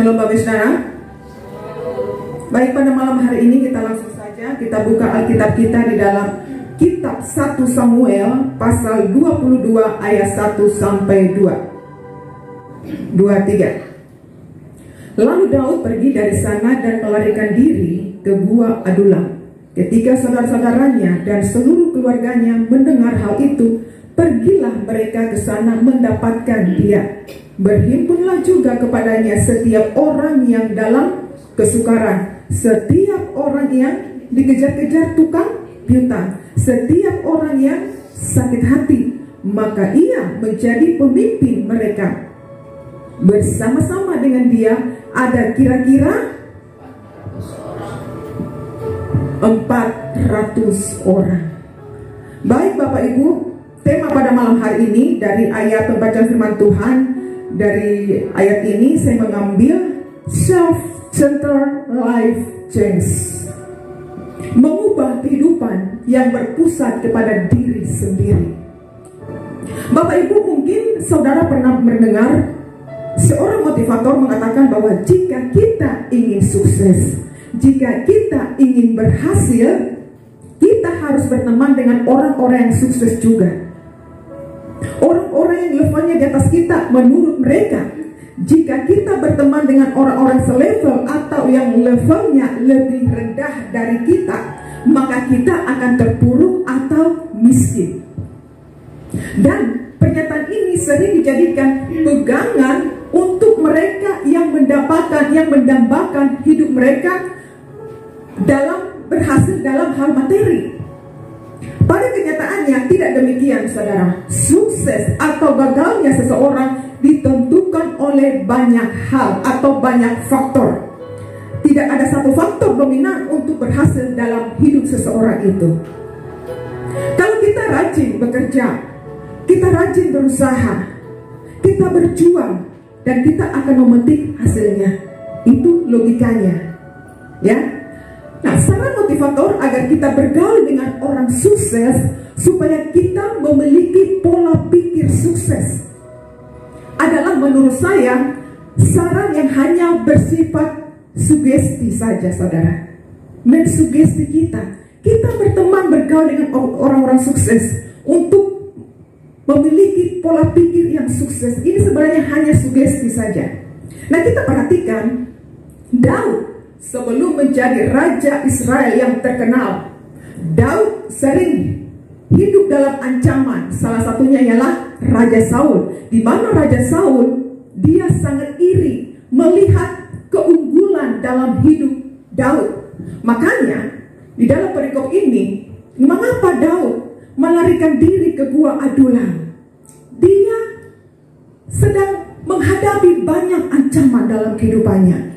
Shalom Bapak Saudara. Baik, pada malam hari ini kita langsung saja kita buka Alkitab kita di dalam kitab 1 Samuel pasal 22 ayat 1 sampai 23. Lalu Daud pergi dari sana dan melarikan diri ke gua Adulam. Ketika saudara-saudaranya dan seluruh keluarganya mendengar hal itu, pergilah mereka ke sana mendapatkan dia. Berhimpunlah juga kepadanya setiap orang yang dalam kesukaran, setiap orang yang dikejar-kejar tukang piutang, setiap orang yang sakit hati, maka ia menjadi pemimpin mereka. Bersama-sama dengan dia ada kira-kira 400 orang. Baik Bapak Ibu, tema pada malam hari ini dari ayat pembacaan firman Tuhan. Dari ayat ini saya mengambil self-centered life change, mengubah kehidupan yang berpusat kepada diri sendiri. Bapak Ibu, mungkin saudara pernah mendengar seorang motivator mengatakan bahwa jika kita ingin sukses, jika kita ingin berhasil, kita harus berteman dengan orang-orang yang sukses juga. Orang-orang yang levelnya di atas kita menurut mereka. Jika kita berteman dengan orang-orang selevel atau yang levelnya lebih rendah dari kita, maka kita akan terpuruk atau miskin. Dan pernyataan ini sering dijadikan pegangan untuk mereka yang mendambakan hidup mereka dalam berhasil dalam hal materi. Pada kenyataannya tidak demikian, saudara. Sukses atau gagalnya seseorang ditentukan oleh banyak hal atau banyak faktor. Tidak ada satu faktor dominan untuk berhasil dalam hidup seseorang itu. Kalau kita rajin bekerja, kita rajin berusaha, kita berjuang, dan kita akan memetik hasilnya. Itu logikanya, ya. Nah, saran motivator agar kita bergaul dengan orang sukses supaya kita memiliki pola pikir sukses adalah menurut saya saran yang hanya bersifat sugesti saja, saudara. Mensugesti kita berteman bergaul dengan orang-orang sukses untuk memiliki pola pikir yang sukses. Ini sebenarnya hanya sugesti saja. Nah, kita perhatikan Daud sebelum menjadi raja Israel yang terkenal, Daud sering hidup dalam ancaman. Salah satunya ialah Raja Saul, di mana Raja Saul dia sangat iri melihat keunggulan dalam hidup Daud. Makanya di dalam perikop ini, mengapa Daud melarikan diri ke gua Adulam? Dia sedang menghadapi banyak ancaman dalam kehidupannya.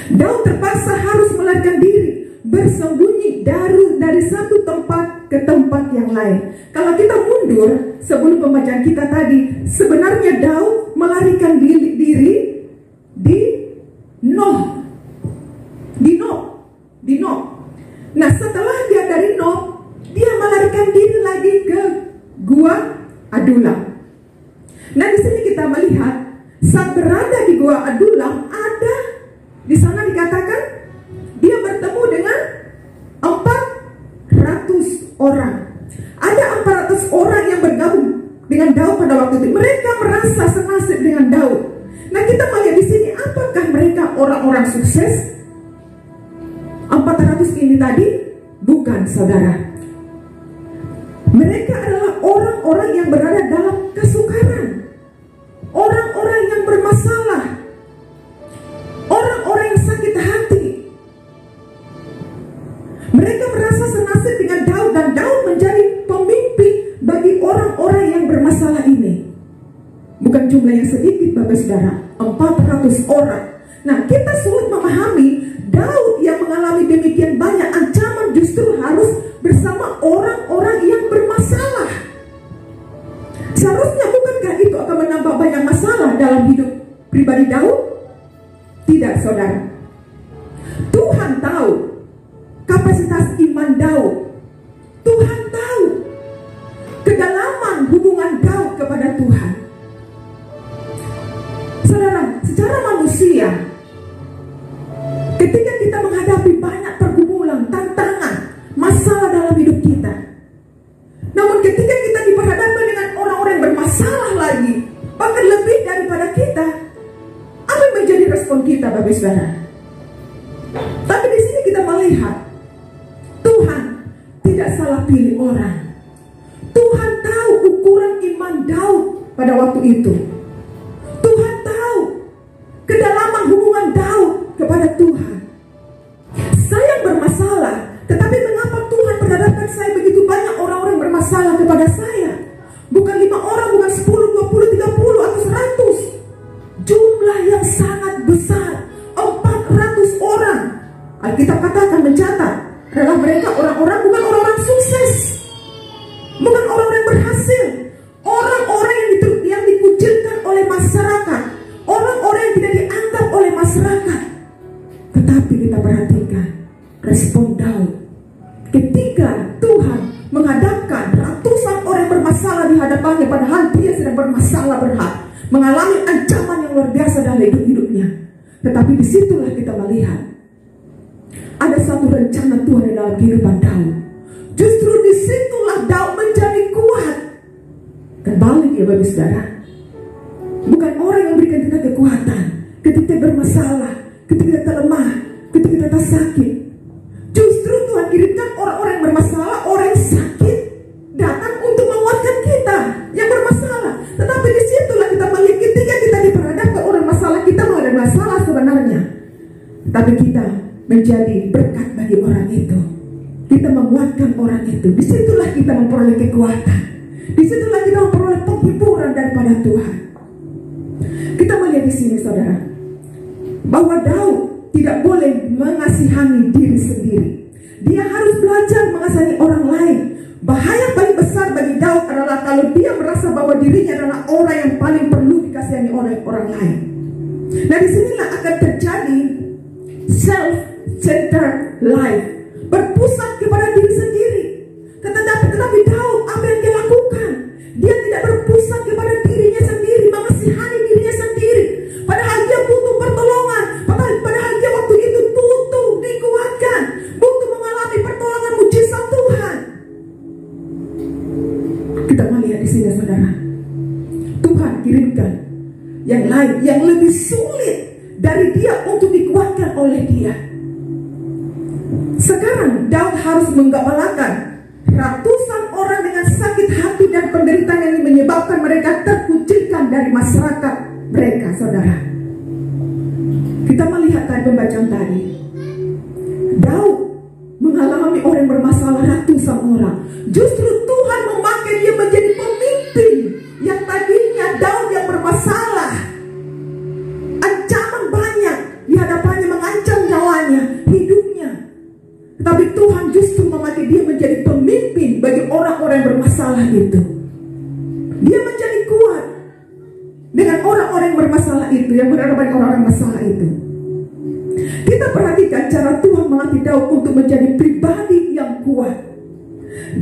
Daud terpaksa harus melarikan diri, bersembunyi dari satu tempat ke tempat yang lain. Kalau kita mundur sebelum pembacaan kita tadi, sebenarnya Daud melarikan diri di Nob. Nah, setelah dia dari Nob, dia melarikan diri lagi ke gua Adulam. Nah, di sini kita melihat saat berada di gua Adulam, ada di sana dikatakan dia bertemu dengan 400 orang. Ada 400 orang yang bergabung dengan Daud pada waktu itu. Mereka merasa senasib dengan Daud. Nah, kita melihat di sini, apakah mereka orang-orang sukses? 400 ini tadi bukan, saudara. Mereka adalah orang-orang yang berada dalam kesukaran, orang-orang yang bermasalah, orang-orang yang sakit hati. Mereka merasa senasib dengan Daud, dan Daud menjadi pemimpin bagi orang-orang yang bermasalah ini. Bukan jumlah yang sedikit, Bapak Saudara, 400 orang. Nah, kita sulit memahami Daud yang mengalami demikian banyak ancaman justru harus bersama orang-orang yang bermasalah. Seharusnya bukankah itu akan menambah banyak masalah dalam hidup pribadi Daud? Tidak, saudara. Tuhan tahu kapasitas iman Daud. Tuhan tahu kedalaman hubungan Daud kepada Tuhan. Saudara, secara manusia salah pilih orang. Tuhan tahu ukuran iman Daud pada waktu itu. Tuhan tahu kedalaman hubungan Daud kepada Tuhan. Saya bermasalah, tetapi mengapa Tuhan perhadapkan saya begitu banyak orang-orang bermasalah kepada saya? Bukan 5 orang, bukan 10, 20, 30 atau 100. Jumlah yang sangat besar, 400 orang. Alkitab katakan, mencatat adalah mereka orang-orang, bukan orang-orang sukses, bukan orang-orang berhasil, orang-orang yang dikucilkan oleh masyarakat, orang-orang yang tidak dianggap oleh masyarakat. Tetapi kita perhatikan respon Daud ketika Tuhan menghadapkan ratusan orang bermasalah di hadapannya, padahal dia sedang bermasalah berat, mengalami ancaman yang luar biasa dalam hidupnya. Tetapi disitulah kita melihat ada satu rencana Tuhan di dalam kehidupan Daud. Justru disitulah Daud menjadi kuat. Terbalik ya Bapak Saudara, bukan orang yang berikan kita kekuatan ketika bermasalah, ketika kita lemah, ketika kita sakit. Justru Tuhan kirimkan orang-orang yang bermasalah, orang yang sakit, datang untuk menguatkan kita yang bermasalah. Tetapi disitulah kita melihat ketika kita diperhadapkan orang masalah, kita mau ada masalah sebenarnya, tapi kita menjadi berkat bagi orang itu. Kita menguatkan orang itu. Disitulah kita memperoleh kekuatan. Disitulah kita memperoleh penghiburan daripada Tuhan. Kita melihat di sini saudara, bahwa Daud tidak boleh mengasihani diri sendiri. Dia harus belajar mengasihani orang lain. Bahaya paling besar bagi Daud adalah kalau dia merasa bahwa dirinya adalah orang yang paling perlu dikasihani oleh orang lain. Nah, disinilah akan terjadi self-centered life, berpusat kepada diri sendiri. Tetapi Daud, apa yang dia lakukan? Dia tidak berpusat kepada dirinya sendiri, mengasihani dirinya sendiri. Padahal dia butuh pertolongan. Padahal dia waktu itu butuh dikuatkan, butuh mengalami pertolongan mujizat Tuhan. Kita melihat di sini saudara, Tuhan kirimkan yang lain, yang lebih sulit dari dia untuk dikuatkan oleh dia. Sekarang Daud harus menggabalakan ratusan orang dengan sakit hati dan penderitaan yang menyebabkan mereka terkucilkan dari masyarakat mereka, saudara. Kita melihat tadi pembacaan tadi, Daud mengalami orang yang bermasalah ratusan orang. Justru Tuhan memakai dia menjadi pemimpin yang tadinya Daud yang bermasalah, ancaman banyak di hadapannya, mengancam nyawanya, hidupnya. Tapi Tuhan justru memakai dia menjadi pemimpin bagi orang-orang yang bermasalah itu. Dia menjadi kuat dengan orang-orang yang bermasalah itu, yang berhadapan dengan orang-orang masalah itu. Kita perhatikan cara Tuhan melatih Daud untuk menjadi pribadi yang kuat.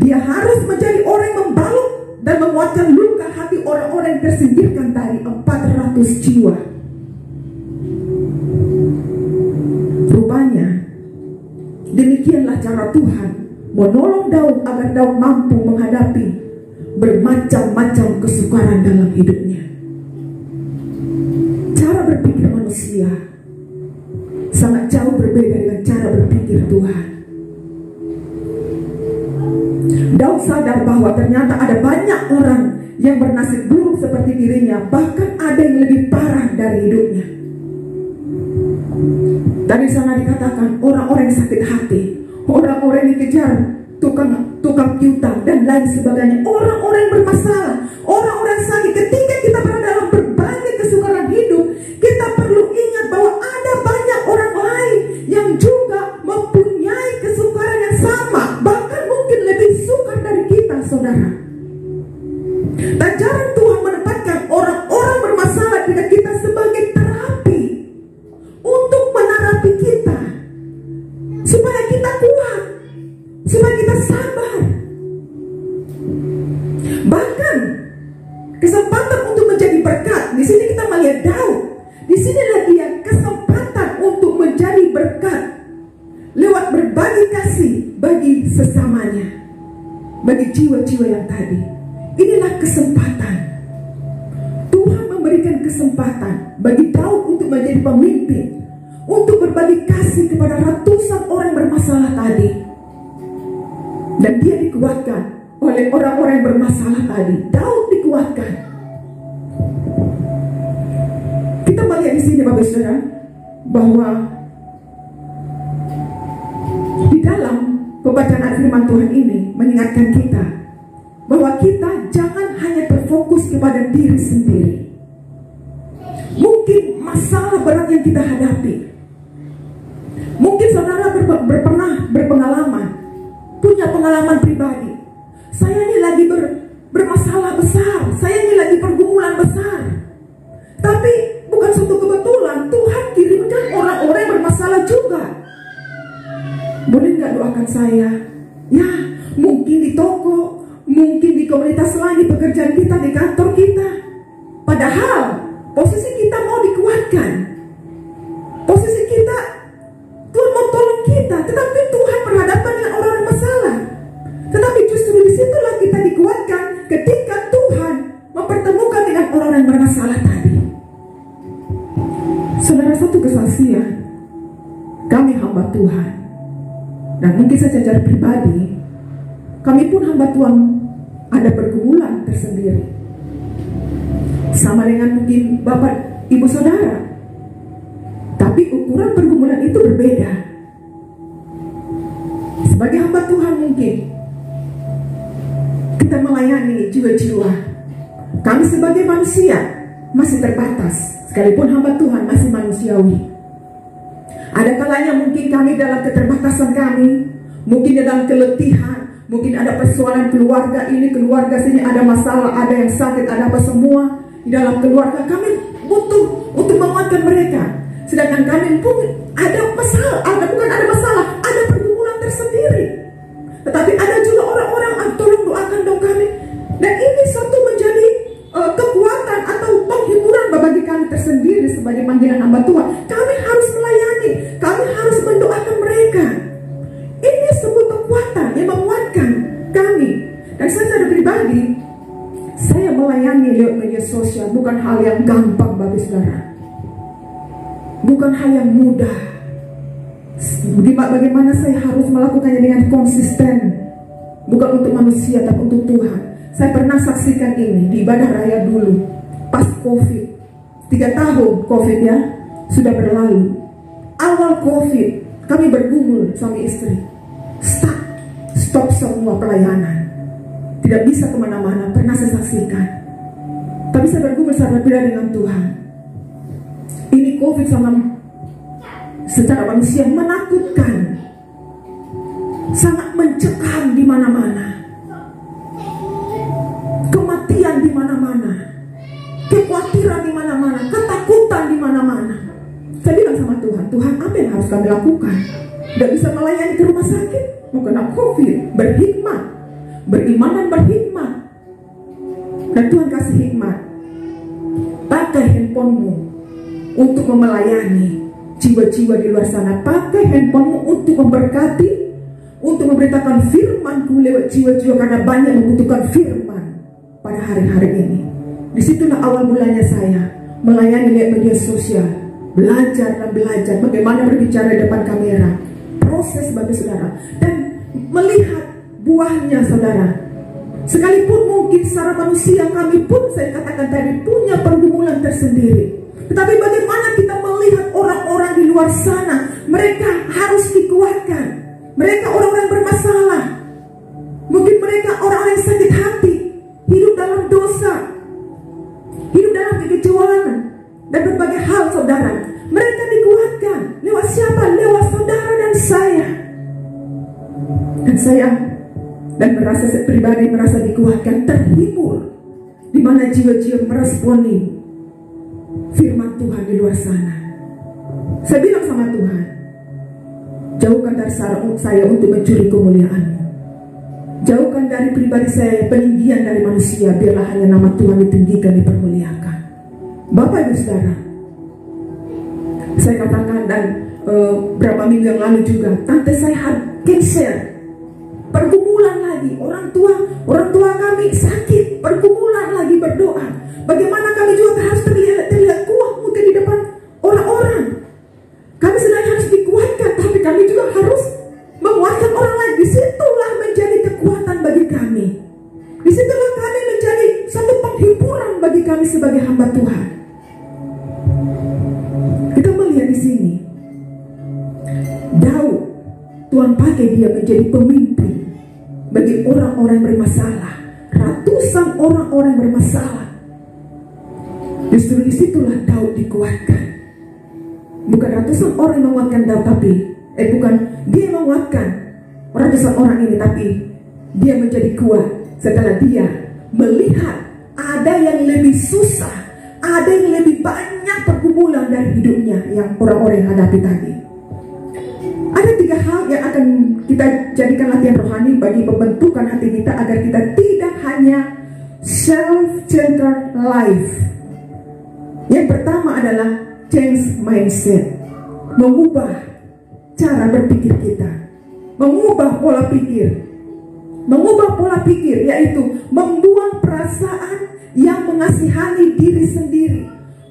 Dia harus menjadi orang yang membalut dan menguatkan luka hati orang-orang yang tersingkirkan tadi, 400 jiwa. Rupanya demikianlah cara Tuhan menolong Daud agar Daud mampu menghadapi bermacam-macam kesukaran dalam hidupnya. Cara berpikir manusia sangat jauh berbeda dengan cara berpikir Tuhan. Daud sadar bahwa ternyata ada banyak orang yang bernasib buruk seperti dirinya, bahkan ada yang lebih parah dari hidupnya. Dan di sana dikatakan orang-orang yang sakit hati, orang-orang yang dikejar tukang piutang dan lain sebagainya, orang-orang yang bermasalah, orang-orang sakit. Ketika kita berada dalam berbagai kesukaran hidup, kita perlu ingat bahwa ada banyak orang lain yang juga mempunyai kesukaran yang sama, bahkan mungkin lebih sukar dari kita, saudara. Dan jarang Tuhan menempatkan orang-orang bermasalah dengan kita sebagai terapi untuk menerapi kita, supaya kita kuat, supaya kita sabar. Bahkan kesempatan untuk menjadi berkat. Di sini kita melihat Daud. Di sinilah dia kesempatan untuk menjadi berkat lewat berbagi kasih bagi sesamanya, bagi jiwa-jiwa yang tadi. Inilah kesempatan. Tuhan memberikan kesempatan bagi Daud untuk menjadi pemimpin, untuk berbagi kasih kepada ratusan orang bermasalah tadi. Dan dia dikuatkan oleh orang-orang yang bermasalah tadi. Daud dikuatkan. Kita melihat di sini Bapak Saudara bahwa di dalam pembacaan firman Tuhan ini mengingatkan kita bahwa kita jangan hanya berfokus kepada diri sendiri. Mungkin masalah berat yang kita hadapi, mungkin saudara pernah berpengalaman, punya pengalaman pribadi. Saya ini lagi bermasalah besar, saya ini lagi pergumulan besar. Tapi bukan suatu kebetulan, Tuhan kirimkan orang-orang yang bermasalah juga. Boleh nggak doakan saya? Ya, mungkin di toko, mungkin di komunitas lain, di pekerjaan kita, di kantor kita. Padahal posisi kita mau dikuatkan, posisi kita Tuhan mau tolong kita, tetapi Tuhan berhadapan dengan orang masalah. Tetapi justru disitulah kita dikuatkan ketika Tuhan mempertemukan dengan orang yang bermasalah tadi. Saudara, satu kesaksian, kami hamba Tuhan, dan mungkin secara pribadi kami pun hamba Tuhan ada pergumulan tersendiri, sama dengan mungkin Bapak Ibu Saudara, tapi ukuran pergumulan itu berbeda. Sebagai hamba Tuhan mungkin kita melayani jiwa-jiwa. Kami sebagai manusia masih terbatas, sekalipun hamba Tuhan masih manusiawi. Ada kalanya mungkin kami dalam keterbatasan kami, mungkin dalam keletihan, mungkin ada persoalan keluarga ini, keluarga sini, ada masalah, ada yang sakit, ada apa semua di dalam keluarga. Kami butuh untuk menguatkan mereka. Sedangkan kami pun ada masalah, bukan ada masalah, ada pergumulan tersendiri. Tetapi ada juga orang-orang, tolong doakan dong kami. Dan ini satu menjadi kekuatan atau penghiburan bagi kami tersendiri sebagai panggilan hamba Tuhan. Kami harus melayani, kami harus mendoakan mereka. Ini sebuah kekuatan yang menguatkan kami. Dan secara pribadi, saya melayani lewat media sosial bukan hal yang gampang bagi saudara, bukan hal yang mudah. Bagaimana saya harus melakukannya dengan konsisten, bukan untuk manusia tapi untuk Tuhan. Saya pernah saksikan ini di ibadah raya dulu, pas COVID, 3 tahun COVID ya, sudah berlalu. Awal COVID, kami bergumul suami istri, stop semua pelayanan, tidak bisa kemana-mana. Pernah saya saksikan, tapi saya bergumul secara pribadi dengan Tuhan. Ini COVID secara manusia menakutkan, sangat mencekam di mana-mana, kematian di mana-mana, kekhawatiran di mana-mana, ketakutan di mana-mana. Saya bilang sama Tuhan, Tuhan, apa yang harus kami lakukan? Tidak bisa melayani ke rumah sakit, mau kena COVID, berhikmat, beriman dan berhikmat. Dan Tuhan kasih hikmat, pakai handphonemu untuk melayani jiwa-jiwa di luar sana. Pakai handphonemu untuk memberkati, untuk memberitakan firman-Ku lewat jiwa-jiwa, karena banyak membutuhkan firman pada hari-hari ini. Disitulah awal mulanya saya melayani lewat media sosial, belajar dan belajar bagaimana berbicara di depan kamera, proses bagi saudara, dan melihat buahnya saudara. Sekalipun mungkin secara manusia kami pun, saya katakan tadi, punya pergumulan tersendiri, tetapi bagaimana kita melihat orang-orang di luar sana, mereka harus dikuatkan. Mereka orang-orang bermasalah, mungkin mereka orang-orang yang sakit hati, hidup dalam dosa, hidup dalam kekecewaan dan berbagai hal saudara. Mereka dikuatkan lewat siapa? Lewat saudara dan saya. Dan saya merasa pribadi merasa dikuatkan, terhibur di mana jiwa-jiwa meresponi firman Tuhan di luar sana. Saya bilang sama Tuhan, jauhkan dari saya untuk mencuri kemuliaan-Mu. Jauhkan dari pribadi saya peninggian dari manusia, biarlah hanya nama Tuhan ditinggikan, dipermuliakan. Bapak Ibu Saudara, saya katakan, dan berapa minggu yang lalu juga, tante saya cancer, pergumulan lagi, orang tua kami sakit, pergumulan lagi, berdoa. Bagaimana kami juga harus terlihat kuat mungkin di depan orang-orang. Kami sedang harus dikuatkan, tapi kami juga harus menguatkan orang lain. Disitulah menjadi kekuatan bagi sebagai hamba Tuhan. Kita melihat di sini, Daud, Tuhan pakai dia menjadi pemimpin bagi orang-orang yang bermasalah, ratusan orang-orang yang bermasalah. Justru disitulah Daud dikuatkan. Bukan ratusan orang yang menguatkan Daud, tapi bukan dia yang menguatkan ratusan orang ini, tapi dia menjadi kuat setelah dia melihat ada yang lebih susah, ada yang lebih banyak pergumulan dari hidupnya yang orang-orang hadapi tadi. Ada 3 hal yang akan kita jadikan latihan rohani bagi pembentukan hati kita agar kita tidak hanya self-centered life. Yang pertama adalah change mindset, mengubah cara berpikir kita, mengubah pola pikir. Mengubah pola pikir yaitu membuang perasaan yang mengasihani diri sendiri,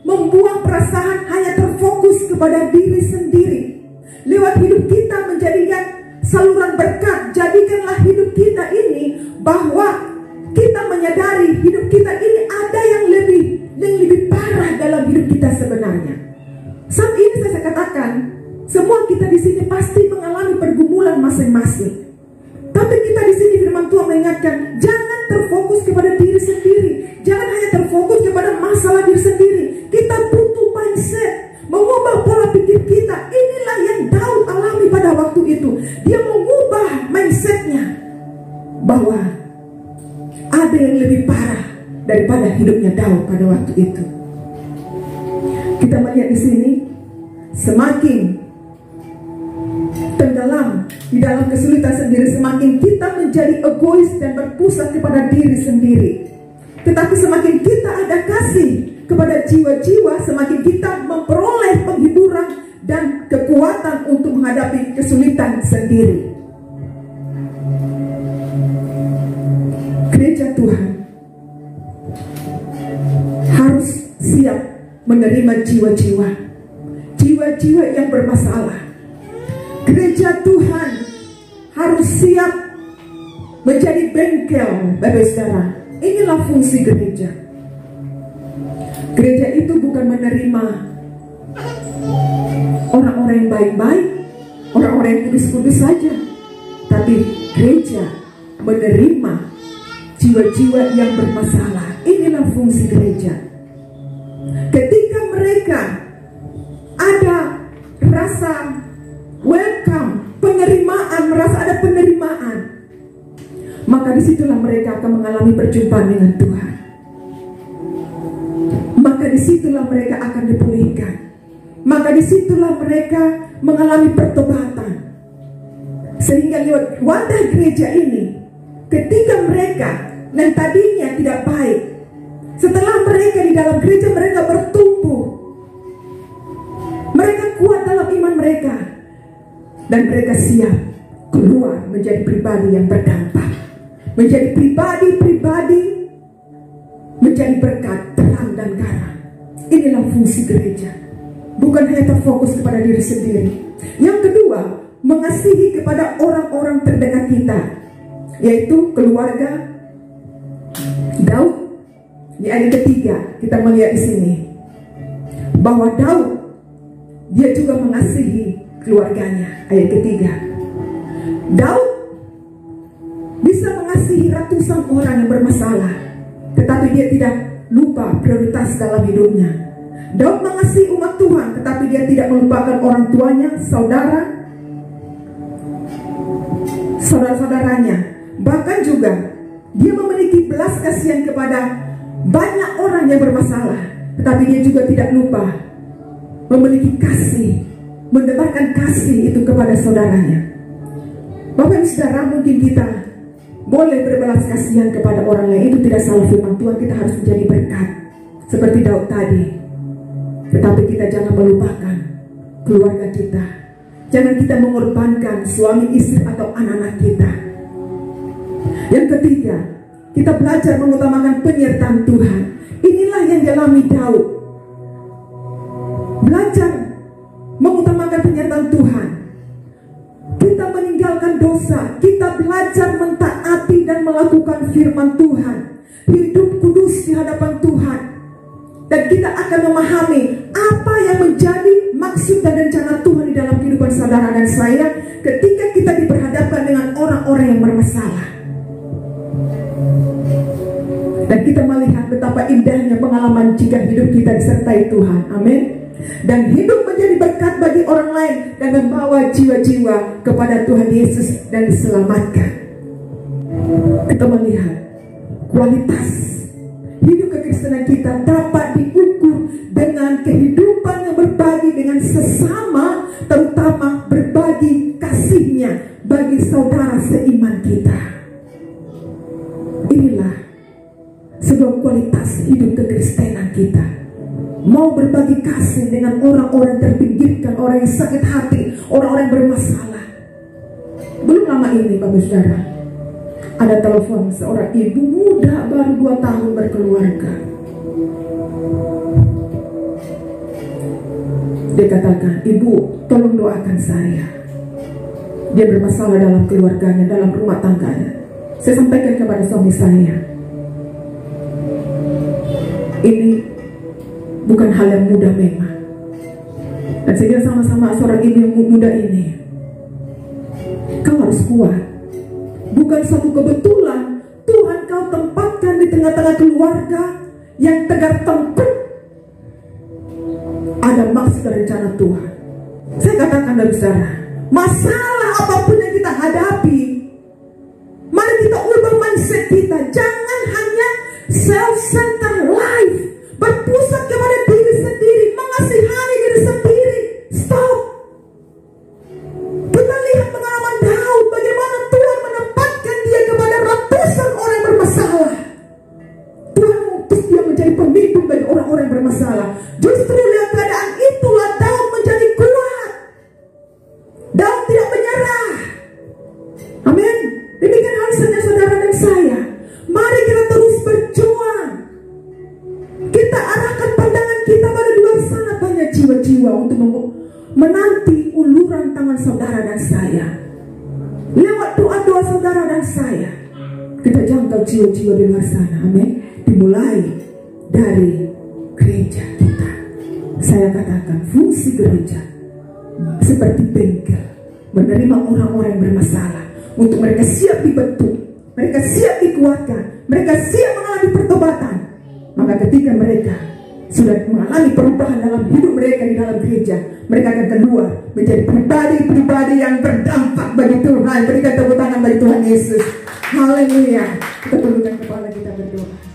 membuang perasaan hanya terfokus kepada diri sendiri. Lewat hidup kita menjadikan saluran berkat, jadikanlah hidup kita ini bahwa kita menyadari hidup kita ini ada yang lebih parah dalam hidup kita sebenarnya. Saat ini saya katakan, semua kita di sini pasti mengalami pergumulan masing-masing. Tapi kita di sini firman Tuhan mengingatkan, jangan terfokus kepada diri sendiri, jangan hanya terfokus kepada masalah diri sendiri. Kita butuh mindset, mengubah pola pikir kita. Inilah yang Daud alami pada waktu itu. Dia mengubah mindsetnya bahwa ada yang lebih parah daripada hidupnya Daud pada waktu itu. Kita melihat di sini, semakin tenggelam di dalam kesulitan sendiri, semakin kita menjadi egois dan berpusat kepada diri sendiri. Tetapi semakin kita ada kasih kepada jiwa-jiwa, semakin kita memperoleh penghiburan dan kekuatan untuk menghadapi kesulitan sendiri. Gereja Tuhan harus siap menerima jiwa-jiwa yang bermasalah. Gereja Tuhan harus siap menjadi bengkel, Bapak Saudara. Inilah fungsi gereja. Gereja itu bukan menerima orang-orang yang baik-baik, orang-orang yang kudus-kudus saja, tapi gereja menerima jiwa-jiwa yang bermasalah. Inilah fungsi gereja. Ketika mereka ada rasa welcome, penerimaan, merasa ada penerimaan, maka disitulah mereka akan mengalami perjumpaan dengan Tuhan. Maka disitulah mereka akan dipulihkan. Maka disitulah mereka mengalami pertobatan. Sehingga lewat wadah gereja ini, ketika mereka yang tadinya tidak baik, setelah mereka di dalam gereja mereka bertumbuh, mereka kuat dalam iman mereka, dan mereka siap keluar menjadi pribadi yang berdampak, menjadi pribadi-pribadi, menjadi berkat, terang dan garam. Inilah fungsi gereja, bukan hanya terfokus kepada diri sendiri. Yang kedua, mengasihi kepada orang-orang terdekat kita, yaitu keluarga Daud. Di ayat ketiga kita melihat di sini bahwa Daud dia juga mengasihi keluarganya. Ayat ketiga, Daud bisa mengasihi ratusan orang yang bermasalah, tetapi dia tidak lupa prioritas dalam hidupnya. Daud mengasihi umat Tuhan, tetapi dia tidak melupakan orang tuanya, saudara-saudaranya. Bahkan juga dia memiliki belas kasihan kepada banyak orang yang bermasalah, tetapi dia juga tidak lupa memiliki kasih, mendebarkan kasih itu kepada saudaranya. Bapak dan saudara, mungkin kita boleh berbelas kasihan kepada orang lain, itu tidak salah firman Tuhan. Kita harus menjadi berkat seperti Daud tadi. Tetapi kita jangan melupakan keluarga kita. Jangan kita mengorbankan suami, istri, atau anak-anak kita. Yang ketiga, kita belajar mengutamakan penyertaan Tuhan. Inilah yang dialami Daud. Belajar mengutamakan penyertaan Tuhan. Kita meninggalkan dosa. Kita belajar mentaati dan melakukan firman Tuhan. Hidup kudus di hadapan Tuhan. Dan kita akan memahami apa yang menjadi maksud dan rencana Tuhan di dalam kehidupan saudara dan saya ketika kita diperhadapkan dengan orang-orang yang bermasalah. Dan kita melihat betapa indahnya pengalaman jika hidup kita disertai Tuhan. Amin. Dan hidup menjadi berkat bagi orang lain dan membawa jiwa-jiwa kepada Tuhan Yesus dan diselamatkan. Kita melihat kualitas hidup kekristenan kita dapat diukur dengan kehidupan yang berbagi dengan sesama, terutama berbagi kasihnya bagi saudara seiman kita. Inilah sebuah kualitas hidup kekristenan kita. Mau berbagi kasih dengan orang-orang terpinggirkan, orang yang sakit hati, orang-orang yang bermasalah. Belum lama ini Bapak Saudara, ada telepon seorang ibu muda baru 2 tahun berkeluarga. Dia katakan, "Ibu, tolong doakan saya. Dia bermasalah dalam keluarganya, dalam rumah tangganya." Saya sampaikan kepada suami saya, ini bukan hal yang mudah memang. Dan saya sama-sama seorang ibu yang muda ini, kau harus kuat. Bukan satu kebetulan Tuhan kau tempatkan di tengah-tengah keluarga yang tegar tengkuk. Ada maksud dan rencana Tuhan. Saya katakan dari saudara, masalah apapun yang kita hadapi, mari kita ubah mindset kita. Jangan hanya self-centered life, berpusat kepada diri sendiri, mengasihani diri sendiri. Stop. Kita lihat pengalaman Daud, bagaimana Tuhan menempatkan dia kepada ratusan orang yang bermasalah. Tuhan mengutus dia menjadi pemimpin bagi orang-orang yang bermasalah. Justru lihat keadaan itulah Daud menjadi kuat. Daud tidak menyerah. Amin. Demikian halnya saudara dan saya. Mari kita terus berjuang. Kita arahkan pandangan kita pada luar sana, banyak jiwa-jiwa untuk menanti uluran tangan saudara dan saya. Lewat doa-doa saudara dan saya, kita jangkau jiwa-jiwa di luar sana. Amin. Dimulai dari gereja kita. Saya katakan fungsi gereja seperti bengkel, menerima orang-orang yang bermasalah, untuk mereka siap dibentuk, mereka siap dikuatkan, mereka siap mengalami pertobatan. Maka ketika mereka sudah mengalami perubahan dalam hidup mereka di dalam gereja, mereka akan keluar menjadi pribadi-pribadi yang berdampak bagi Tuhan. Berikan tepuk tangan bagi Tuhan Yesus. Haleluya. Kita tundukkan kepala kita berdoa.